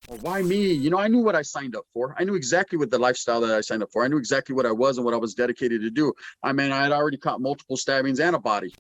Well, why me? You know, I knew what I signed up for. I knew exactly what the lifestyle that I signed up for. I knew exactly what I was and what I was dedicated to do. I mean, I had already caught multiple stabbings and a body.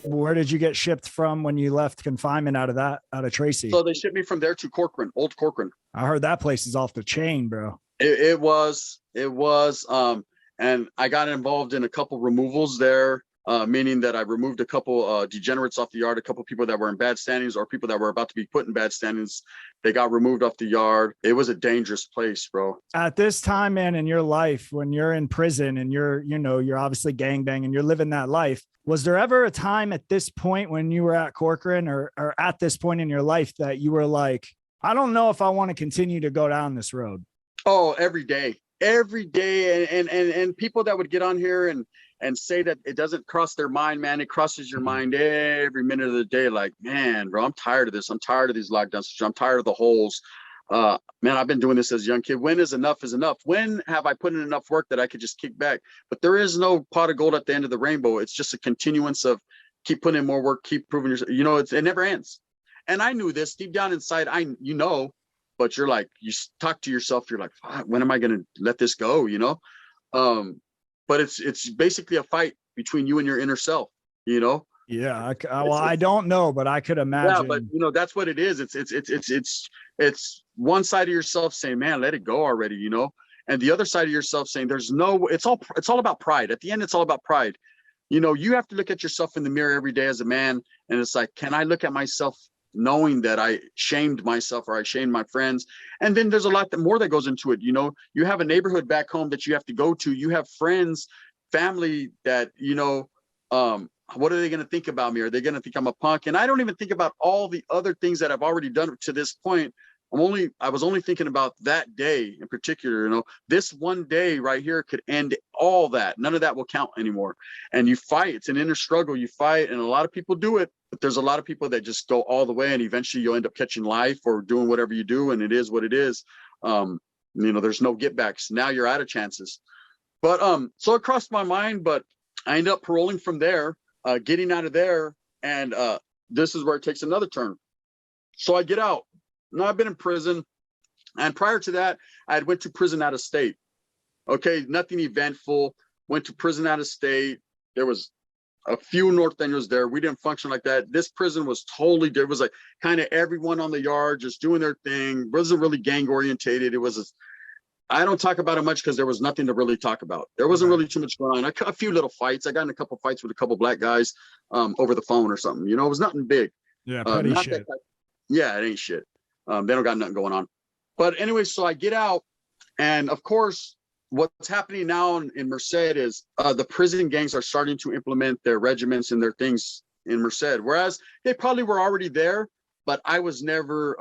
Where did you get shipped from when you left confinement out of Tracy? So they shipped me from there to Corcoran, old Corcoran. I heard that place is off the chain, bro. It was, and I got involved in a couple removals there, meaning that I removed a couple degenerates off the yard, a couple people that were in bad standings or people that were about to be put in bad standings. They got removed off the yard. It was a dangerous place, bro. At this time, man, in your life, when you're in prison and you're obviously gangbanging, you're living that life. Was there ever a time at this point when you were at Corcoran or at this point in your life that you were like, I don't know if I want to continue to go down this road? Oh, every day, and people that would get on here and say that it doesn't cross their mind, man. It crosses your mind every minute of the day. Like, man, bro, I'm tired of this. I'm tired of these lockdowns. I'm tired of the holes. Man, I've been doing this as a young kid. When is enough is enough? When have I put in enough work that I could just kick back? But there is no pot of gold at the end of the rainbow. It's just a continuance of keep putting in more work, keep proving yourself. You know, it never ends. And I knew this deep down inside. But you're like, you talk to yourself. You're like, when am I going to let this go? You know, but it's basically a fight between you and your inner self. You know. Yeah. I don't know, but I could imagine. Yeah, but you know, that's what it is. It's one side of yourself saying, man, let it go already, you know, and the other side of yourself saying it's all about pride. At the end, it's all about pride. You know, you have to look at yourself in the mirror every day as a man, and it's like, can I look at myself knowing that I shamed myself or I shamed my friends? And then there's a lot more that goes into it. You know, you have a neighborhood back home that you have to go to. You have friends, family that, you know, what are they going to think about me? Are they going to think I'm a punk? And I don't even think about all the other things that I've already done to this point. I was only thinking about that day in particular. You know, this one day right here could end all that. None of that will count anymore. And you fight. It's an inner struggle. You fight, and a lot of people do it, but there's a lot of people that just go all the way, and eventually you'll end up catching life or doing whatever you do, and it is what it is. You know, there's no get backs. Now you're out of chances. But so it crossed my mind, but I ended up paroling from there, getting out of there, and this is where it takes another turn. So I get out. Now I've been in prison, and prior to that, I had went to prison out of state. Okay, nothing eventful. Went to prison out of state. There was a few Norteños there. We didn't function like that. This prison was totally different. It was like kind of everyone on the yard just doing their thing. It wasn't really gang orientated. I don't talk about it much because there was nothing to really talk about. There wasn't really too much going on. A few little fights. I got in a couple fights with a couple black guys over the phone or something. You know, it was nothing big. Yeah, petty shit. Yeah, it ain't shit. They don't got nothing going on. But anyway, so I get out, and of course, what's happening now in Merced is the prison gangs are starting to implement their regiments and their things in Merced, whereas they probably were already there, but I was never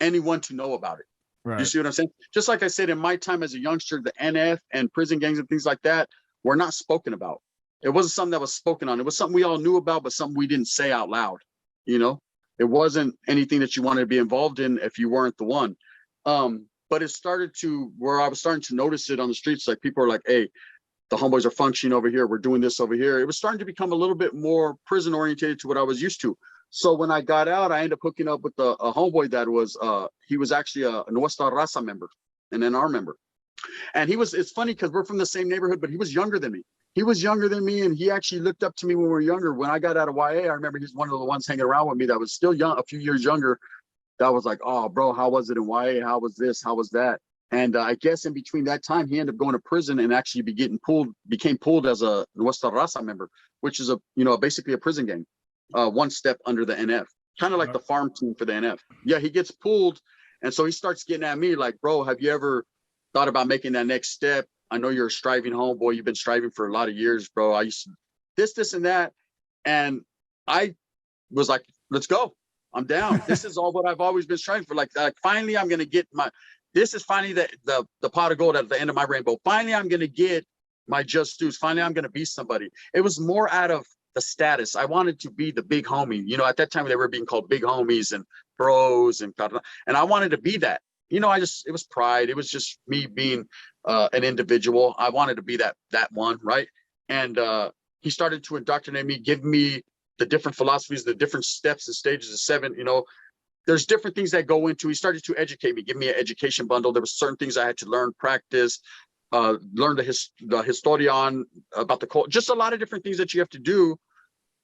anyone to know about it. Right. You see what I'm saying? Just like I said, in my time as a youngster, the NF and prison gangs and things like that were not spoken about. It wasn't something that was spoken on. It was something we all knew about, but something we didn't say out loud. You know, it wasn't anything that you wanted to be involved in if you weren't the one. But it started to where I was starting to notice it on the streets. Like people are like, hey, the homeboys are functioning over here. We're doing this over here. It was starting to become a little bit more prison oriented to what I was used to. So when I got out, I ended up hooking up with a homeboy that was, he was actually a Nuestra Raza member, an NR member. And it's funny because we're from the same neighborhood, but he was younger than me. He was younger than me, and he actually looked up to me when we were younger. When I got out of YA, I remember he's one of the ones hanging around with me that was still young, a few years younger. That was like, oh, bro, how was it in YA? How was this? How was that? And I guess in between that time, he ended up going to prison and actually became pulled as a Nuestra Raza member, which is basically a prison gang. One step under the NF, kind of like the farm team for the NF. Yeah, he gets pulled, and so he starts getting at me like, bro, have you ever thought about making that next step? I know you're a striving homeboy. You've been striving for a lot of years, bro. I used to this, and that. And I was like, let's go. I'm down. This is all what I've always been striving for. Like finally, I'm going to get this is finally the pot of gold at the end of my rainbow. Finally, I'm going to get my just dues. Finally, I'm going to be somebody. It was more out of the status. I wanted to be the big homie. You know, at that time, they were being called big homies and bros and I wanted to be that. it was pride. It was just me being an individual. I wanted to be that one, right? And he started to indoctrinate me, give me the different philosophies, the different steps and stages of 7. There's different things that go into. He started to educate me, give me an education bundle. There were certain things I had to learn, practice, learn the historian about the culture, just a lot of different things that you have to do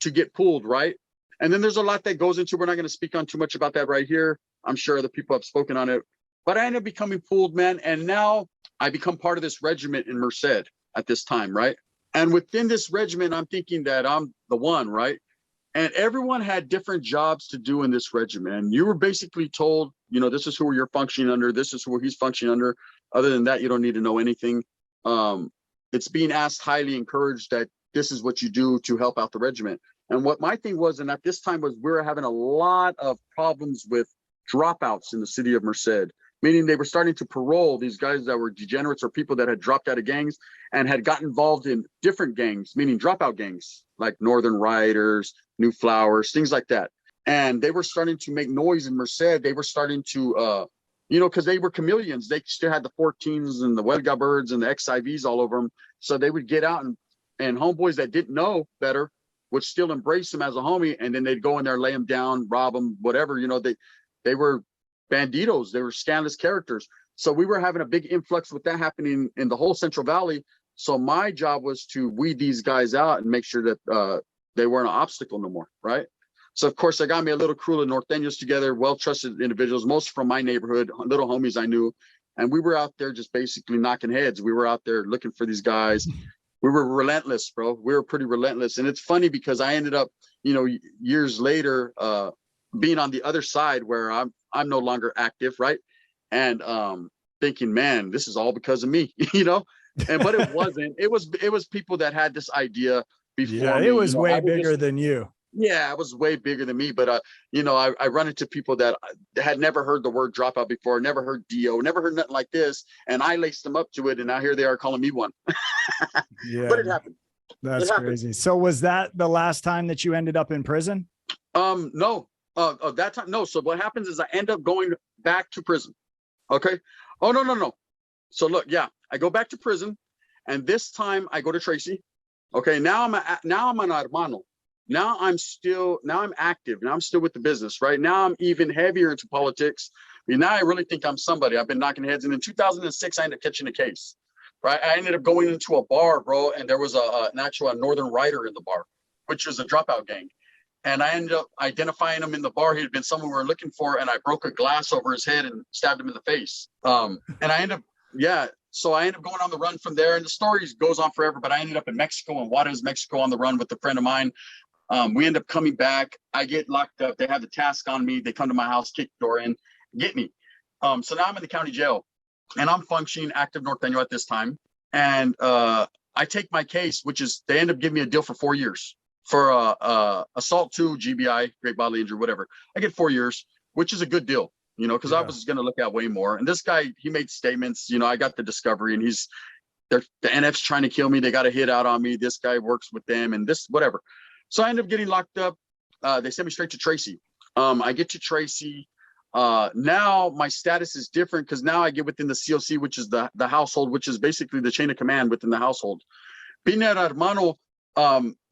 to get pulled, right? And then there's a lot that goes into. We're not going to speak on too much about that right here. I'm sure other people have spoken on it, but I ended up becoming pulled, man. And now I become part of this regiment in Merced at this time, right? And within this regiment, I'm thinking that I'm the one, right? And everyone had different jobs to do in this regiment. And you were basically told, this is who you're functioning under. This is who he's functioning under. Other than that, you don't need to know anything. It's being asked, highly encouraged, that this is what you do to help out the regiment. And what my thing was, and at this time was, we were having a lot of problems with dropouts in the city of Merced, meaning they were starting to parole these guys that were degenerates or people that had dropped out of gangs and had gotten involved in different gangs, meaning dropout gangs, like Northern Riders, New Flowers, things like that. And they were starting to make noise in Merced. They were starting to, because they were chameleons. They still had the 14s and the Huelga birds and the XIVs all over them. So they would get out and homeboys that didn't know better would still embrace him as a homie. And then they'd go in there, lay him down, rob him, whatever. They were banditos. They were scandalous characters. So we were having a big influx with that happening in the whole Central Valley. So my job was to weed these guys out and make sure that they weren't an obstacle no more, right? So, of course, I got me a little crew of Norteños together, well-trusted individuals, most from my neighborhood, little homies I knew. And we were out there just basically knocking heads. We were out there looking for these guys. We were relentless, bro. We were pretty relentless. And it's funny because I ended up, years later, being on the other side where I'm no longer active, right? And thinking, man, this is all because of me, but it wasn't. It was people that had this idea before me. It was way bigger than you. Yeah, it was way bigger than me. But I run into people that had never heard the word dropout before, never heard DO, never heard nothing like this, and I laced them up to it, and now here they are calling me one. Yeah, but it happened. That's crazy. So was that the last time that you ended up in prison? No. That time, no. So what happens is I end up going back to prison. Okay. Oh, no. So look, yeah, I go back to prison, and this time I go to Tracy. Okay. Now I'm an hermano. Now I'm active. Now I'm still with the business. Right now I'm even heavier into politics. Now I really think I'm somebody. I've been knocking heads. And in 2006, I ended up catching a case. Right. I ended up going into a bar, bro, and there was an actual Northern Rider in the bar, which was a dropout gang. And I ended up identifying him in the bar. He had been someone we were looking for, and I broke a glass over his head and stabbed him in the face. And I ended up, so I ended up going on the run from there. And the story goes on forever, but I ended up in Mexico, in Juarez, Mexico, on the run with a friend of mine. We end up coming back. I get locked up. They have the task on me. They come to my house, kick the door in, get me. So now I'm in the county jail, and I'm functioning active Norteño at this time. And I take my case, which is they end up giving me a deal for 4 years. For assault 2, GBI, great bodily injury, whatever. I get 4 years, which is a good deal, because I was going to look at way more. And this guy, he made statements, I got the discovery, and the NF's trying to kill me. They got a hit out on me. This guy works with them and this, whatever. So I end up getting locked up. They sent me straight to Tracy. I get to Tracy. Now my status is different because now I get within the COC, which is the household, which is basically the chain of command within the household. Being an hermano,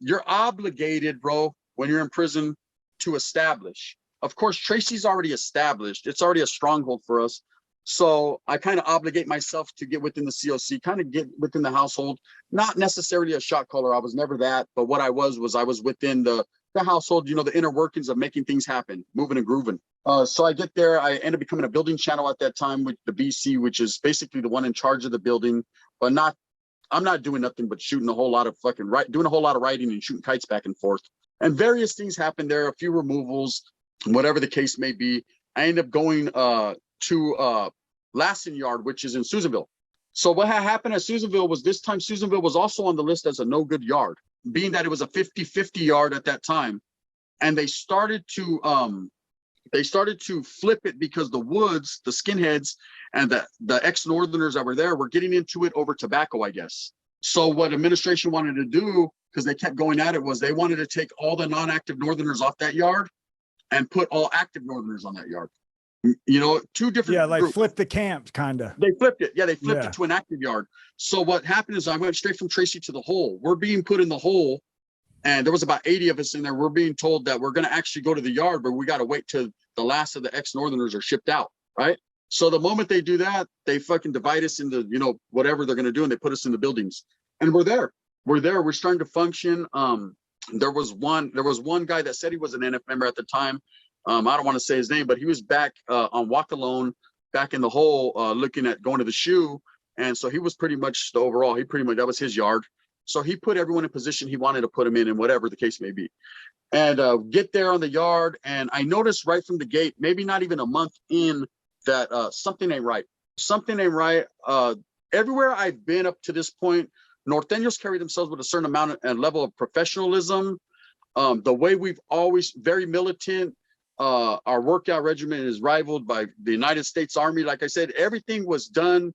you're obligated, bro, when you're in prison to establish. Of course, Tracy's already established. It's already a stronghold for us. So I kind of obligate myself to get within the COC, kind of get within the household, not necessarily a shot caller. I was never that. But what I was within the household, the inner workings of making things happen, moving and grooving. So I get there. I end up becoming a building channel at that time with the BC, which is basically the one in charge of the building, but I'm not doing nothing but shooting a whole lot of doing a whole lot of writing and shooting kites back and forth. And various things happen there, a few removals, whatever the case may be. I end up going to Lassen Yard, which is in Susanville. So what had happened at Susanville was this time Susanville was also on the list as a no good yard, being that it was a 50-50 yard at that time. And they started to flip it because the Woods, the skinheads, and the ex-Northerners that were there were getting into it over tobacco, I guess. So what administration wanted to do, because they kept going at it, was they wanted to take all the non-active Northerners off that yard and put all active Northerners on that yard. You know, two different Yeah, like groups. flip the camp, kind of. They flipped it. Yeah, they flipped it to an active yard. So what happened is I went straight from Tracy to the hole. We're being put in the hole, and there was about 80 of us in there. We're being told that we're going to actually go to the yard, but we got to wait till the last of the ex-Northerners are shipped out, right? So the moment they do that, they fucking divide us into, you know, whatever they're going to do, and they put us in the buildings. And we're there. We're starting to function. There was one guy that said he was an NF member at the time. I don't want to say his name, but he was back on walk alone, back in the hole, looking at going to the shoe. And so he was pretty much the overall, that was his yard. So he put everyone in position he wanted to put him in, and whatever the case may be. And get there on the yard. And I noticed right from the gate, maybe not even a month in, that something ain't right. Something ain't right. Everywhere I've been up to this point, Norteños carry themselves with a certain amount and level of professionalism. The way we've always, very militant. Our workout regimen is rivaled by the United States Army. Like I said, everything was done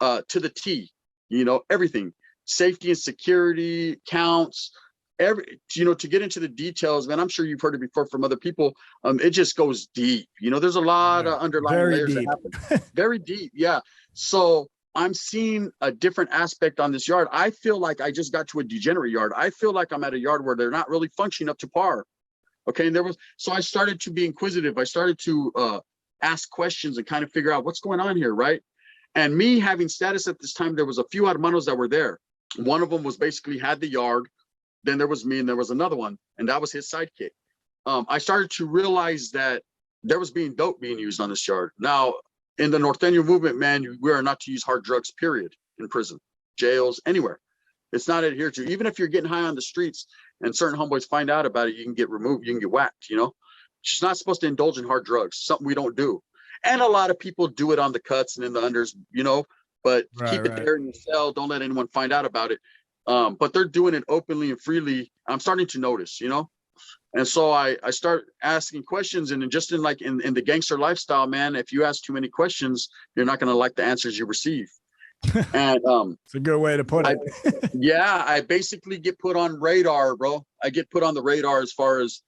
to the T, you know, everything, safety and security counts, to get into the details, man. I'm sure you've heard it before from other people. It just goes deep. You know, there's a lot of underlying layers that happen. Very deep. Yeah. So I'm seeing a different aspect on this yard. I feel like I just got to a degenerate yard. I feel like I'm at a yard where they're not really functioning up to par. Okay. And so I started to be inquisitive. I started to ask questions and kind of figure out what's going on here. Right. And me having status at this time, there was a few hermanos that were there. One of them was basically had the yard. Then there was me, and there was another one, and that was his sidekick. I started to realize that there was dope being used on this yard. Now, in the Norteño movement, man, we are not to use hard drugs, period, in prison, jails, anywhere. It's not adhered to. Even if you're getting high on the streets and certain homeboys find out about it, you can get removed, you can get whacked, you know? She's not supposed to indulge in hard drugs, something we don't do. And a lot of people do it on the cuts and in the unders, you know, but keep it there in your cell. Don't let anyone find out about it. But they're doing it openly and freely. I'm starting to notice, you know? And so I start asking questions, and just in the gangster lifestyle, man, if you ask too many questions, you're not going to like the answers you receive. And it's a good way to put it. I basically get put on radar, bro. I get put on the radar as far as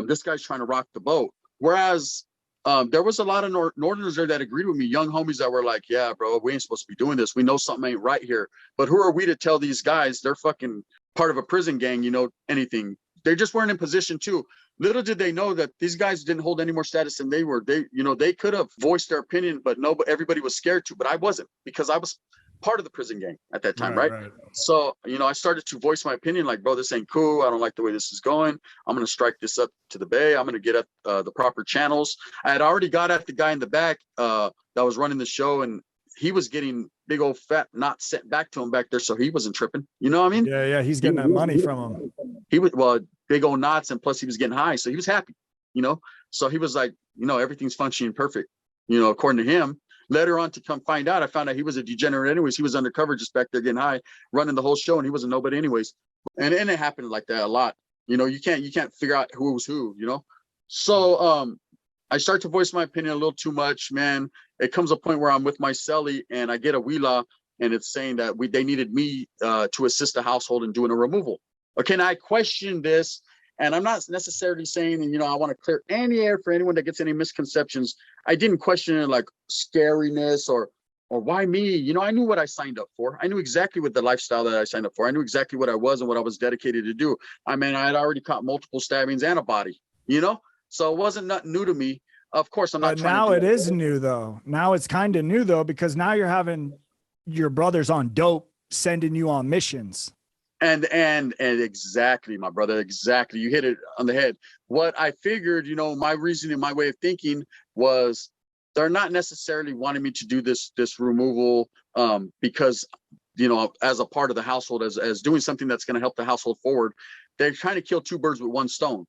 this guy's trying to rock the boat. Whereas there was a lot of Northerners there that agreed with me, young homies that were like, yeah, bro, we ain't supposed to be doing this. We know something ain't right here. But who are we to tell these guys they're fucking part of a prison gang, you know, anything? They just weren't in position to. Little did they know that these guys didn't hold any more status than they were. They could have voiced their opinion, but everybody was scared to. But I wasn't, because I was part of the prison gang at that time, right? So, I started to voice my opinion, like, bro, this ain't cool. I don't like the way this is going. I'm going to strike this up to the bay. I'm going to get at the proper channels. I had already got at the guy in the back that was running the show, and he was getting big old fat knots sent back to him back there, so he wasn't tripping. You know what I mean? Yeah, he's getting that money from him. He was, big old knots, and plus he was getting high, so he was happy, So he was like, everything's functioning perfect, according to him. Later on, to come find out, I found out he was a degenerate anyways. He was undercover just back there getting high, running the whole show, and he wasn't nobody anyways. And it happened like that a lot. You can't figure out who was who, So I start to voice my opinion a little too much, man. It comes a point where I'm with my cellie and I get a wheeler, and it's saying that they needed me to assist the household in doing a removal. Okay, and I question this, and I'm not necessarily saying, I want to clear any air for anyone that gets any misconceptions. I didn't question it like scariness or why me. I knew what I signed up for. I knew exactly what the lifestyle that I signed up for. I knew exactly what I was and what I was dedicated to do. I mean, I had already caught multiple stabbings and a body, so it wasn't nothing new to me. Of course, I'm not trying now to it is new though. Now it's kind of new though, because now you're having your brothers on dope sending you on missions. And exactly, my brother, exactly. You hit it on the head. What I figured, my reasoning, my way of thinking was they're not necessarily wanting me to do this removal because, as a part of the household, as doing something that's going to help the household forward. They're trying to kill two birds with one stone,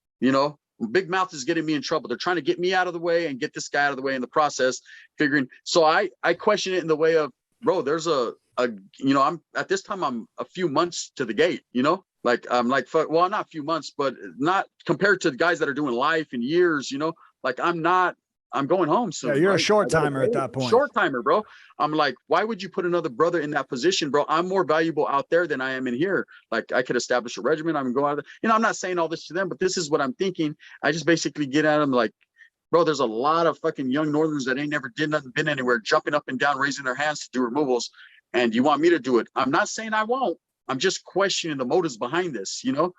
Big Mouth is getting me in trouble. They're trying to get me out of the way and get this guy out of the way in the process, figuring. So I question it in the way of, bro, there's I'm at this time, I'm a few months to the gate, like I'm like, well, not a few months, but not compared to the guys that are doing life in years, like I'm going home soon. Yeah, you're a short timer at that point. Short timer, bro. I'm like, why would you put another brother in that position, bro? I'm more valuable out there than I am in here. Like I could establish a regimen. I'm going out there. I'm not saying all this to them, but this is what I'm thinking. I just basically get at them like, bro, there's a lot of fucking young Northerners that ain't never did nothing, been anywhere, jumping up and down, raising their hands to do removals. And you want me to do it? I'm not saying I won't. I'm just questioning the motives behind this, you know?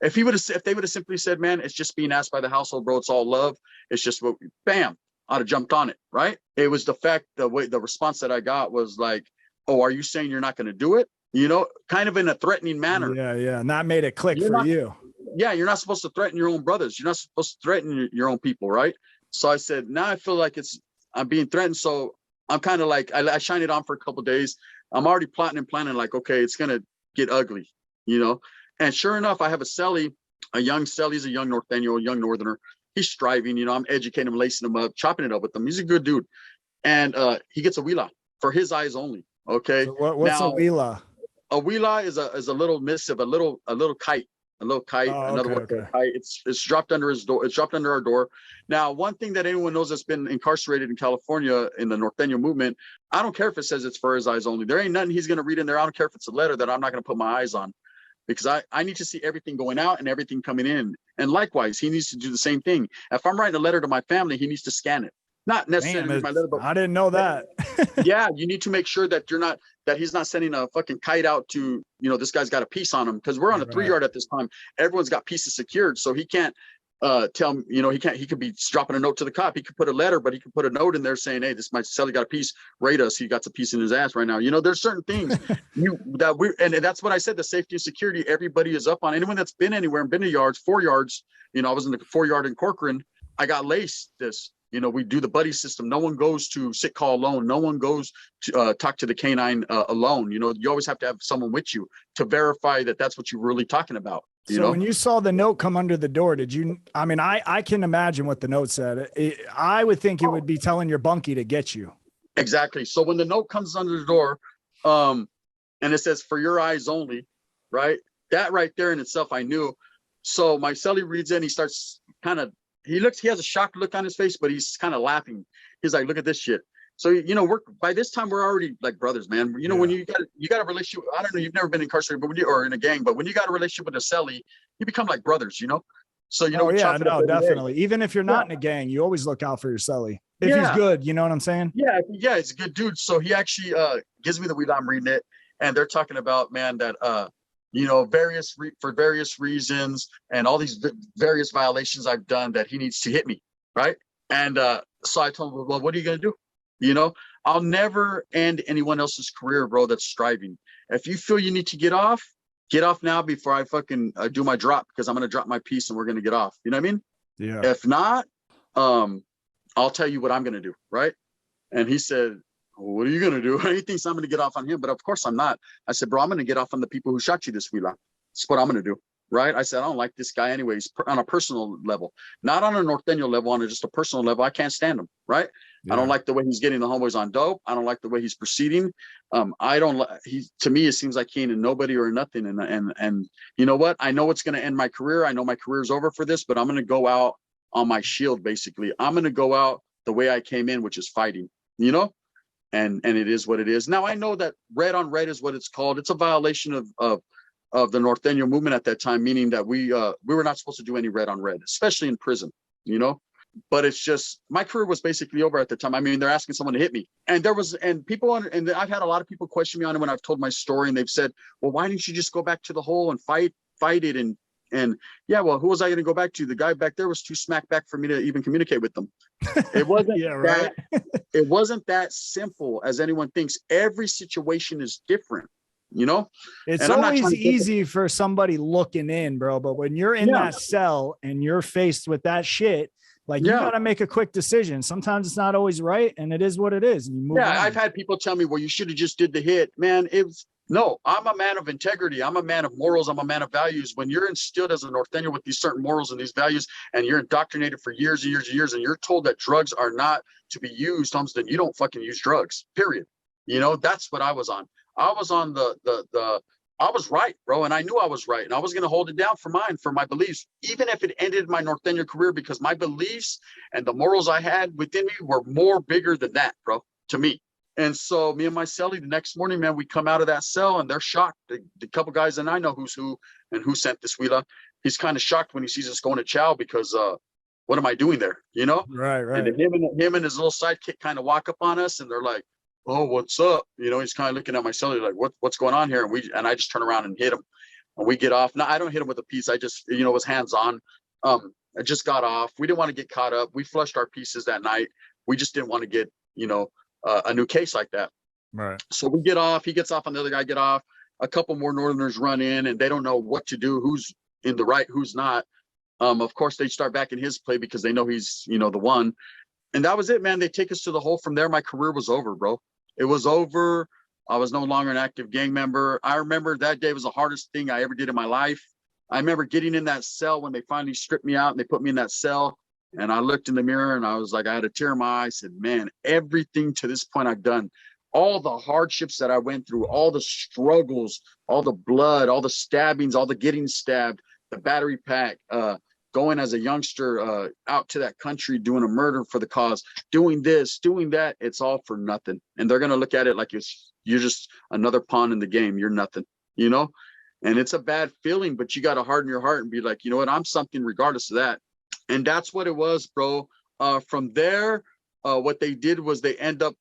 If they would have simply said, man, it's just being asked by the household, bro, it's all love. It's just what, bam, I'd have jumped on it, right? It was the fact, the response that I got was like, oh, are you saying you're not going to do it? You know, kind of in a threatening manner. Yeah, yeah. And that made it click for you. Yeah, you're not supposed to threaten your own brothers. You're not supposed to threaten your own people, right? So I said, now I feel like I'm being threatened. So I'm kind of like, I shine it on for a couple of days. I'm already plotting and planning like, okay, it's going to get ugly, you know? And sure enough, I have a young Celly, he's a young Northenian, a young Northerner. He's striving, you know, I'm educating him, lacing him up, chopping it up with him. He's a good dude. And he gets a wheelah for his eyes only. Okay. So what's a wheelah? A wheelah is a little missive, a little kite. A little kite, another word for kite. It's dropped under his door. It's dropped under our door. Now, one thing that anyone knows that's been incarcerated in California in the Norteño movement, I don't care if it says it's for his eyes only. There ain't nothing he's going to read in there. I don't care if it's a letter that I'm not going to put my eyes on, because I need to see everything going out and everything coming in. And likewise, he needs to do the same thing. If I'm writing a letter to my family, he needs to scan it. Not necessarily my letter, but I didn't know that. Yeah, you need to make sure that he's not sending a fucking kite out to, you know, this guy's got a piece on him, because we're on a 3-yard at this time. Everyone's got pieces secured, so he can't tell him, you know, he could be dropping a note to the cop. He could put a letter, but he could put a note in there saying, hey, my celly got a piece, rate us. He got a piece in his ass right now. You know, there's certain things and that's what I said, the safety and security, everybody is up on. Anyone that's been anywhere and been to yards, 4 yards, you know, I was in the 4-yard in Corcoran, I got laced this. You know, we do the buddy system. No one goes to sick call alone. No one goes to talk to the canine alone. You know, you always have to have someone with you to verify that that's what you're really talking about. So when you saw the note come under the door, did you, I mean, I can imagine what the note said. I would think it would be telling your bunkie to get you. Exactly. So when the note comes under the door, and it says for your eyes only, right? That right there in itself, I knew. So my celly reads in, he starts he has a shocked look on his face, but he's kind of laughing. He's like, look at this shit. So, you know, by this time we're already like brothers, man. You know, when you got a relationship, I don't know, you've never been incarcerated, but or in a gang, but when you got a relationship with a celly, you become like brothers, you know? So, you know, no, definitely. Even if you're not in a gang, you always look out for your celly. If he's good, you know what I'm saying? Yeah, it's a good dude. So he actually gives me the weed. I'm reading it, and they're talking about, man, that you know, for various reasons and all these various violations I've done, that he needs to hit me, right? And so I told him, well, what are you gonna do? You know, I'll never end anyone else's career, bro, that's striving. If you feel you need to get off now before I fucking do my drop, because I'm gonna drop my piece and we're gonna get off. You know what I mean? Yeah. If not, I'll tell you what I'm gonna do, right? And he said, what are you going to do? He thinks I'm going to get off on him, but of course I'm not. I said, bro, I'm going to get off on the people who shot you this wheelah. That's what I'm going to do, right? I said, I don't like this guy anyways, on a personal level, not on a Norteño level, on just a personal level. I can't stand him, right? Yeah. I don't like the way he's getting the homeboys on dope. I don't like the way he's proceeding. To me, it seems like he ain't a nobody or nothing. And you know what? I know it's going to end my career. I know my career's over for this, but I'm going to go out on my shield, basically. I'm going to go out the way I came in, which is fighting, you know? And it is what it is. Now I know that red on red is what it's called. It's a violation of the Norteño movement at that time, meaning that we were not supposed to do any red on red, especially in prison, you know. But it's just, my career was basically over at the time. I mean, they're asking someone to hit me, and I've had a lot of people question me on it when I've told my story, and they've said, well, why didn't you just go back to the hole and fight it? And yeah, well, who was I going to go back to? The guy back there was too smack back for me to even communicate with them. It wasn't it wasn't that simple as anyone thinks. Every situation is different, you know? It's always easy for somebody looking in, bro. But when you're in that cell and you're faced with that shit, like, you got to make a quick decision. Sometimes it's not always right, and it is what it is. And you move on. I've had people tell me, well, you should have just did the hit. Man, no, I'm a man of integrity. I'm a man of morals. I'm a man of values. When you're instilled as a Norteño with these certain morals and these values, and you're indoctrinated for years and years and years, and you're told that drugs are not to be used, then you don't fucking use drugs, period. You know, that's what I was on. I was on I was right, bro. And I knew I was right. And I was going to hold it down for my beliefs, even if it ended my Norteño career, because my beliefs and the morals I had within me were more bigger than that, bro, to me. And so me and my celly, the next morning, man, we come out of that cell and they're shocked. The couple guys, and I know who's who and who sent this wheelah. He's kind of shocked when he sees us going to chow, because what am I doing there? You know? Right, And right. then him and his little sidekick kind of walk up on us, and they're like, "Oh, what's up?" You know, he's kind of looking at my cellular like, "What's going on here?" And I just turn around and hit him, and we get off. No, I don't hit him with a piece. I just, you know, was hands on. I just got off. We didn't want to get caught up. We flushed our pieces that night. We just didn't want to get, you know, a new case like that. Right. So we get off. He gets off, and the other guy get off. A couple more Northerners run in, and they don't know what to do. Who's in the right? Who's not? Of course, they start back in his play because they know he's, you know, the one. And that was it, man. They take us to the hole. From there, my career was over, bro. It was over. I was no longer an active gang member. I remember that day was the hardest thing I ever did in my life. I remember getting in that cell when they finally stripped me out and they put me in that cell. And I looked in the mirror and I was like, I had a tear in my eye. I said, man, everything to this point I've done, all the hardships that I went through, all the struggles, all the blood, all the stabbings, all the getting stabbed, the battery pack, going as a youngster out to that country, doing a murder for the cause, doing this, doing that, it's all for nothing. And they're going to look at it like you're just another pawn in the game. You're nothing, you know? And it's a bad feeling, but you got to harden your heart and be like, you know what? I'm something regardless of that. And that's what it was, bro. From there, what they did was I end up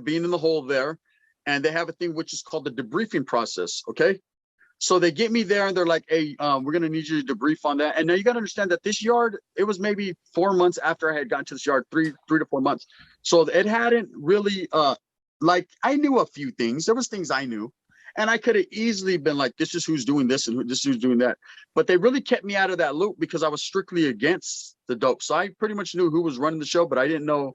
being in the hole there, and they have a thing which is called the debriefing process. Okay. So they get me there and they're like, hey, we're going to need you to debrief on that. And now you got to understand that this yard, it was maybe 4 months after I had gotten to this yard, three to 4 months. So it hadn't really, like, I knew a few things. There was things I knew. And I could have easily been like, this is who's doing this and this is who's doing that. But they really kept me out of that loop because I was strictly against the dope. So I pretty much knew who was running the show, but I didn't know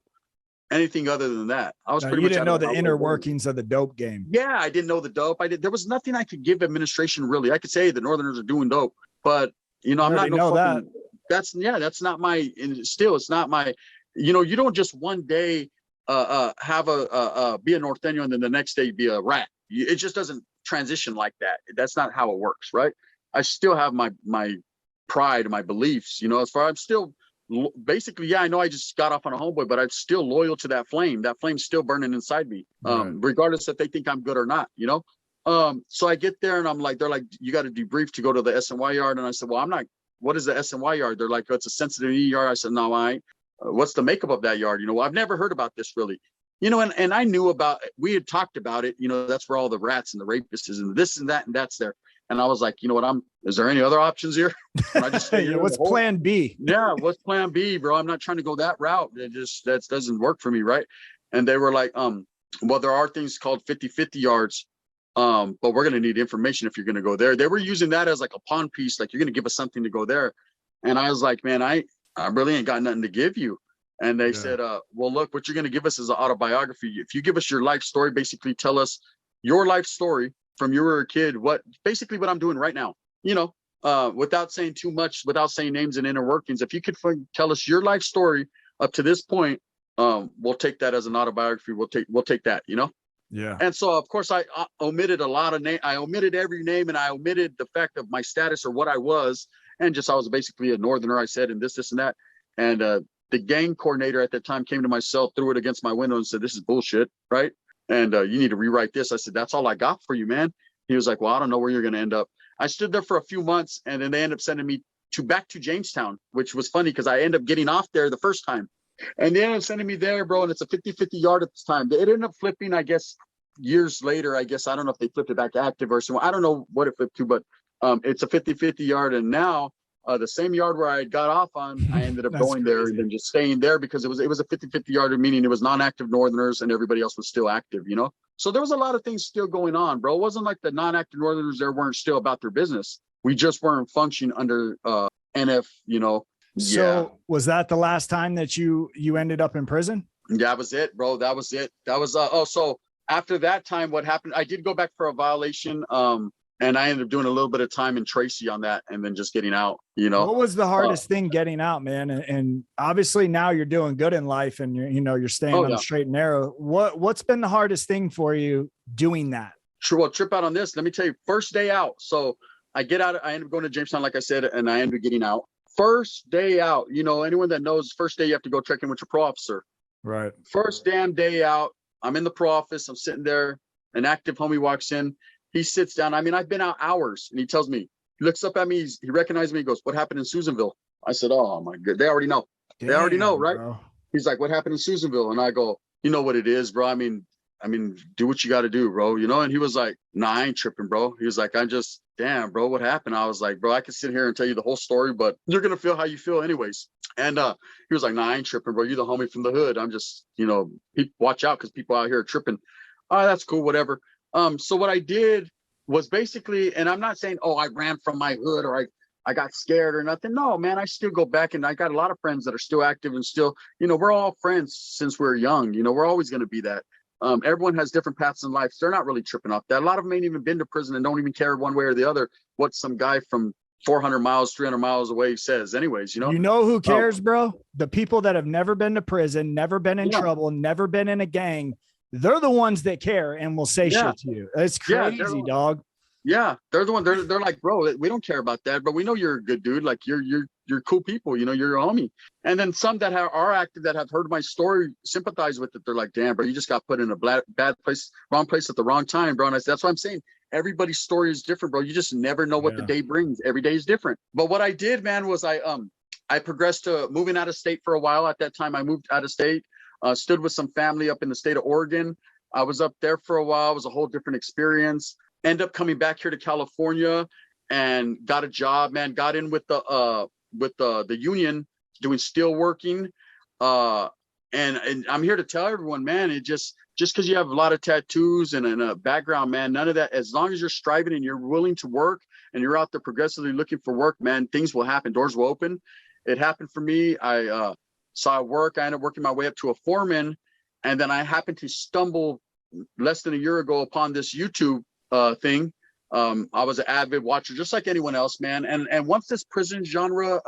anything other than that. I was pretty You much didn't know the inner workings of the dope game. Yeah, I didn't know the dope. There was nothing I could give administration really. I could say the Northerners are doing dope, but you know, I'm not no fucking, that's not my, and still it's not my, you know, you don't just one day have be a Norteño and then the next day be a rat. It just doesn't transition like that. That's not how it works, right? I still have my pride and my beliefs, you know, as far I'm still basically, yeah, I know I just got off on a homeboy, but I'm still loyal to that flame. That flame's still burning inside me, regardless if they think I'm good or not, you know? So I get there and I'm like, they're like, you got to debrief to go to the SNY yard. And I said, well, I'm not, what is the SNY yard? They're like, oh, it's a sensitive yard. I said, no, I ain't. What's the makeup of that yard? You know, well, I've never heard about this really. You know, and I knew about, we had talked about it, you know, that's where all the rats and the rapists is and this and that, and that's there. And I was like, you know what, is there any other options here? And I just yeah, what's plan B? Yeah, what's plan B, bro? I'm not trying to go that route. That doesn't work for me, right? And they were like, well, there are things called 50-50 yards, but we're going to need information if you're going to go there. They were using that as like a pawn piece, like you're going to give us something to go there. And I was like, man, I really ain't got nothing to give you. And they said, well, look, what you're going to give us is an autobiography. If you give us your life story, basically tell us your life story from you were a kid, basically what I'm doing right now, you know, without saying too much, without saying names and inner workings. If you could tell us your life story up to this point, we'll take that as an autobiography. We'll take that, you know? Yeah. And so, of course, I omitted a lot of names. I omitted every name, and I omitted the fact of my status or what I was. And just, I was basically a Northerner, I said, and this and that. And, the gang coordinator at that time came to my cell, threw it against my window and said, this is bullshit, right? And you need to rewrite this. I said, that's all I got for you, man. He was like, well, I don't know where you're going to end up. I stood there for a few months, and then they ended up sending me back to Jamestown, which was funny because I ended up getting off there the first time. And they ended up sending me there, bro, and it's a 50-50 yard at this time. It ended up flipping, I guess, years later. I guess, I don't know if they flipped it back to active or something. I don't know what it flipped to, but it's a 50-50 yard. And now, the same yard where I got off on, I ended up going there and then just staying there because it was a 50-50 yard, meaning it was non-active Northerners and everybody else was still active, you know? So there was a lot of things still going on, bro. It wasn't like the non-active Northerners there weren't still about their business. We just weren't functioning under NF, you know? So was that the last time that you ended up in prison? Yeah, that was it, bro. That was it. That was, so after that time, what happened, I did go back for a violation, and I ended up doing a little bit of time in Tracy on that and then just getting out, you know. What was the hardest thing getting out, man? And obviously now you're doing good in life and you're staying on the straight and narrow. What's been the hardest thing for you doing that? Sure. Well, trip out on this. Let me tell you, first day out. So I get out, I end up going to Jamestown, like I said, and I end up getting out. First day out, you know, anyone that knows, first day you have to go check in with your pro officer. Right. First damn day out, I'm in the pro office. I'm sitting there. An active homie walks in. He sits down. I mean, I've been out hours, and he tells me, he looks up at me. He recognized me. He goes, what happened in Susanville? I said, oh my god, they already know. They already know, right? Bro. He's like, what happened in Susanville? And I go, you know what it is, bro. I mean, do what you got to do, bro. You know? And he was like, nah, I ain't tripping, bro. He was like, damn, bro, what happened? I was like, bro, I can sit here and tell you the whole story, but you're going to feel how you feel anyways. And he was like, nah, I ain't tripping, bro. You're the homie from the hood. I'm just, you know, watch out because people out here are tripping. Oh, that's cool, whatever. So what I did was basically, and I'm not saying, oh, I ran from my hood or I got scared or nothing. No, man, I still go back and I got a lot of friends that are still active and still, you know, we're all friends since we're young. You know, we're always going to be that. Everyone has different paths in life. So they're not really tripping off that. A lot of them ain't even been to prison and don't even care one way or the other what some guy from 400 miles, 300 miles away says anyways, you know? You know who cares, bro? The people that have never been to prison, never been in trouble, never been in a gang. They're the ones that care and will say shit to you. It's crazy, dog. Yeah, they're the one. They're like, bro, we don't care about that, but we know you're a good dude. Like you're cool people. You know, you're a homie. And then some that are active that have heard my story sympathize with it. They're like, damn, bro, you just got put in a bad place, wrong place at the wrong time, bro. And that's what I'm saying. Everybody's story is different, bro. You just never know what the day brings. Every day is different. But what I did, man, was I progressed to moving out of state for a while. At that time, I moved out of state, stood with some family up in the state of Oregon. I was up there for a while. It was a whole different experience. End up coming back here to California and got a job, man. Got in with the union doing steel working. And I'm here to tell everyone, man, it just because you have a lot of tattoos and a background, man, none of that. As long as you're striving and you're willing to work and you're out there progressively looking for work, man, things will happen. Doors will open. It happened for me. I saw work. I ended up working my way up to a foreman. And then I happened to stumble less than a year ago upon this YouTube thing. I was an avid watcher, just like anyone else, man. And once this prison genre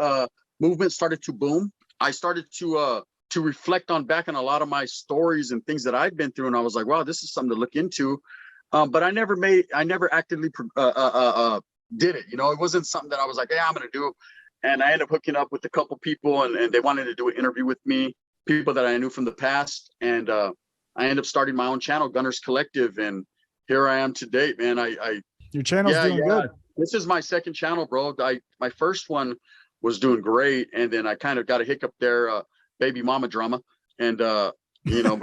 movement started to boom, I started to reflect back on a lot of my stories and things that I've been through, and I was like, wow, this is something to look into. But I never actively did it. You know, it wasn't something that I was like, yeah, I'm gonna do. And I ended up hooking up with a couple people, and they wanted to do an interview with me, people that I knew from the past, and I ended up starting my own channel, Gunnerz Collective, and here I am to date, man. Your channel's doing good. This is my second channel, bro. My first one was doing great, and then I kind of got a hiccup there, baby mama drama, and you know,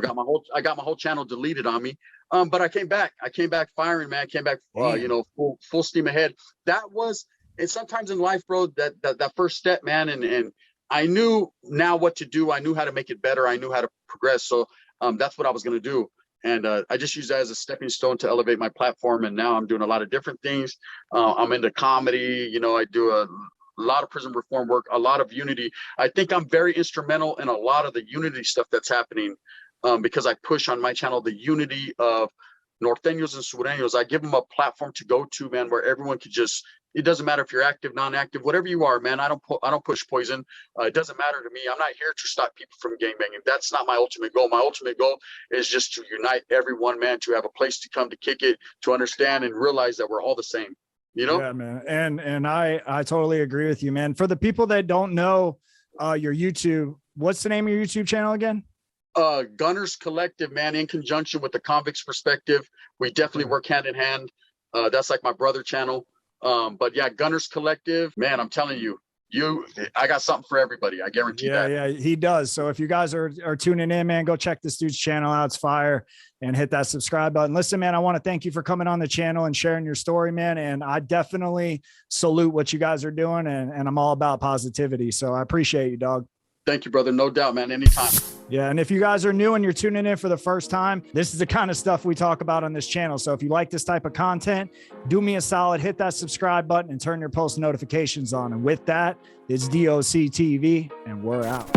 I got my whole channel deleted on me. But I came back. I came back firing, man. I came back, you know, full steam ahead. That was, and sometimes in life, bro, that first step, man, and I knew now what to do. I knew how to make it better. I knew how to progress. So that's what I was going to do. And I just used that as a stepping stone to elevate my platform. And now I'm doing a lot of different things. I'm into comedy. You know, I do a lot of prison reform work, a lot of unity. I think I'm very instrumental in a lot of the unity stuff that's happening because I push on my channel the unity of Norteños and Sureños. I give them a platform to go to, man, where everyone could just, it doesn't matter if you're active, non-active, whatever you are, man. I don't push poison. It doesn't matter to me. I'm not here to stop people from gangbanging. That's not my ultimate goal. My ultimate goal is just to unite everyone, man, to have a place to come to kick it, to understand and realize that we're all the same, you know? Yeah, man. And I totally agree with you, man. For the people that don't know your YouTube, what's the name of your YouTube channel again? Gunnerz Collective, man, in conjunction with the Convicts Perspective. We definitely work hand in hand. That's like my brother channel. But yeah, Gunnerz Collective, man, I'm telling you, I got something for everybody. I guarantee that. Yeah, he does. So if you guys are tuning in, man, go check this dude's channel out. It's fire, and hit that subscribe button. Listen, man, I want to thank you for coming on the channel and sharing your story, man. And I definitely salute what you guys are doing, and I'm all about positivity. So I appreciate you, dog. Thank you, brother. No doubt, man. Anytime. Yeah. And if you guys are new and you're tuning in for the first time, this is the kind of stuff we talk about on this channel. So if you like this type of content, do me a solid, hit that subscribe button and turn your post notifications on. And with that, it's DOC TV, and we're out.